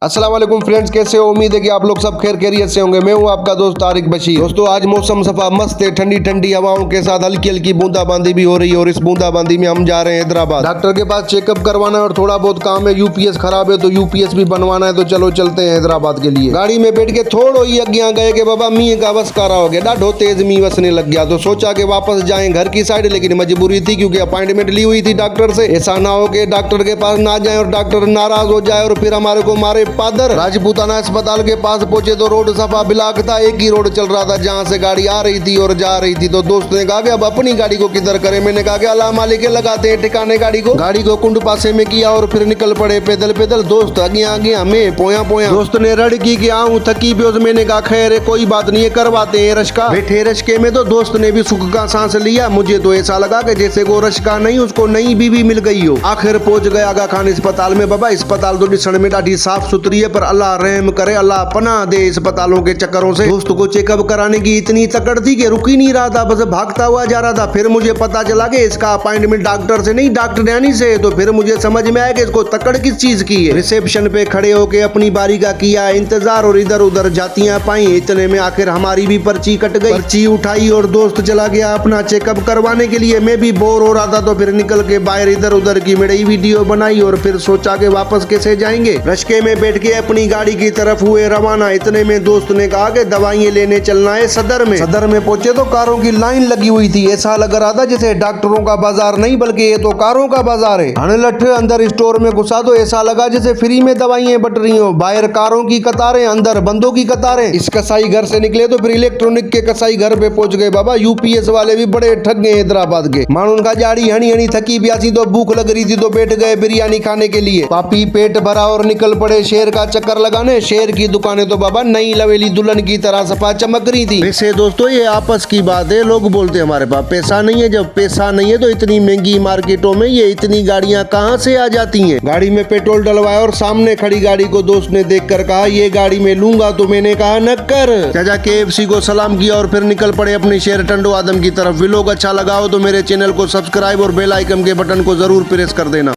अस्सलाम वालेकुम फ्रेंड्स, कैसे हो? उम्मीद है कि आप लोग सब खैर खैरियत से होंगे। मैं हूं आपका दोस्त तारिक बशीर। दोस्तों, आज मौसम सफा मस्त है, ठंडी ठंडी हवाओं के साथ हल्की हल्की बूंदाबांदी भी हो रही है और इस बूंदाबांदी में हम जा रहे हैं हैदराबाद। डॉक्टर के पास चेकअप करवाना है और थोड़ा बहुत काम है। यूपीएस खराब है तो यूपीएस भी बनवाना है, तो चलो चलते हैं हैदराबाद के लिए। गाड़ी में बैठ के थोड़ो ही अज्ञा गए कि बाबा मी का बस कारा हो गया, डाढ़ो तेज मी बसने लग गया, तो सोचा कि वापस जाएं घर की साइड, लेकिन मजबूरी थी क्योंकि अपॉइंटमेंट ली हुई थी डॉक्टर से। ऐसा ना हो कि डॉक्टर के पास ना जाए और डॉक्टर नाराज हो जाए और फिर हमारे को मारे पादर। राजपूताना अस्पताल के पास पहुंचे तो रोड सफा बिलाक था, एक ही रोड चल रहा था जहां से गाड़ी आ रही थी और जा रही थी। तो दोस्त ने कहा कि अब अपनी गाड़ी को किधर करें। मैंने कहा कि अल्लाह मालिक लगाते हैं ठिकाने गाड़ी को कुंड पासे में किया और फिर निकल पड़े पैदल पैदल। दोस्त आगे हमें पोया पोया। दोस्त ने रड़ की कि आऊं थकी बेहोश। मैंने कहा खैर है, कोई बात नहीं है, करवाते हैं रश्का। बैठे रश्के में तो दोस्त ने भी सुख का सांस लिया। मुझे तो ऐसा लगा कि जैसे वो रश्का नहीं, उसको नई बीवी मिल गई हो। आखिर पहुंच गए आगा खान अस्पताल में। बाबा अस्पताल तो डिसण में डाढ़ी साफ सुथरी है, पर अल्लाह रहम करे, अल्लाह पनाह दे अस्पतालों के चक्करों से। दोस्त को चेकअप कराने की इतनी तकड़ थी कि रुक ही नहीं रहा था, बस भागता हुआ जा रहा था। फिर मुझे पता चला कि इसका अपॉइंटमेंट डॉक्टर से नहीं, डॉक्टरानी से। तो फिर मुझे समझ में आया कि इसको तकड़ किस चीज की है। रिसेप्शन पे खड़े होके अपनी बारी का किया इंतजार और इधर उधर जातियां पाई। इतने में आखिर हमारी भी पर्ची कट गई। पर्ची उठाई और दोस्त चला गया अपना चेकअप करवाने के लिए। मैं भी बोर हो रहा था तो फिर निकल के बाहर इधर उधर की मेरी वीडियो बनाई और फिर सोचा कि वापस कैसे जाएंगे। रश्के में बैठ के अपनी गाड़ी की तरफ हुए रवाना। इतने में दोस्त ने कहा कि दवाइयां लेने चलना है सदर में। सदर में पहुंचे तो कारों की लाइन लगी हुई थी। ऐसा लग रहा था जैसे डॉक्टरों का बाजार नहीं बल्कि ये तो कारों का बाजार है। अनलठ अंदर स्टोर में घुसा तो ऐसा लगा जैसे फ्री में दवाइयां बट रही हो। बाहर कारों की कतारें, अंदर बंदों की कतारें। इस कसाई घर से निकले तो फिर इलेक्ट्रॉनिक के कसाई घर पे पहुंच गए। बाबा यूपीएस वाले भी बड़े ठग गए हैदराबाद के। मानो उनका जाड़ी हनी हनी थकी प्यासी तो भूख लग रही थी तो बैठ गए बिरयानी खाने के लिए। पापी पेट भरा और निकल पड़े शहर का चक्कर लगाने। शहर की दुकानें तो बाबा नई लवेली दुल्हन की तरह सफा चमक रही थी। वैसे दोस्तों ये आपस की बात है, लोग बोलते हैं हमारे पास पैसा नहीं है। जब पैसा नहीं है तो इतनी महंगी मार्केटों में ये इतनी गाड़ियां कहां से आ जाती हैं। गाड़ी में पेट्रोल डलवाया और सामने खड़ी गाड़ी को दोस्त ने देखकर कहा ये गाड़ी में लूंगा। तो मैंने कहा न कर। चाचा केएफसी को सलाम किया और फिर निकल पड़े अपने शहर टंडो आदम की तरफ। व्लॉग अच्छा लगा हो तो मेरे चैनल को सब्सक्राइब और बेल आइकन के बटन को जरूर प्रेस कर देना।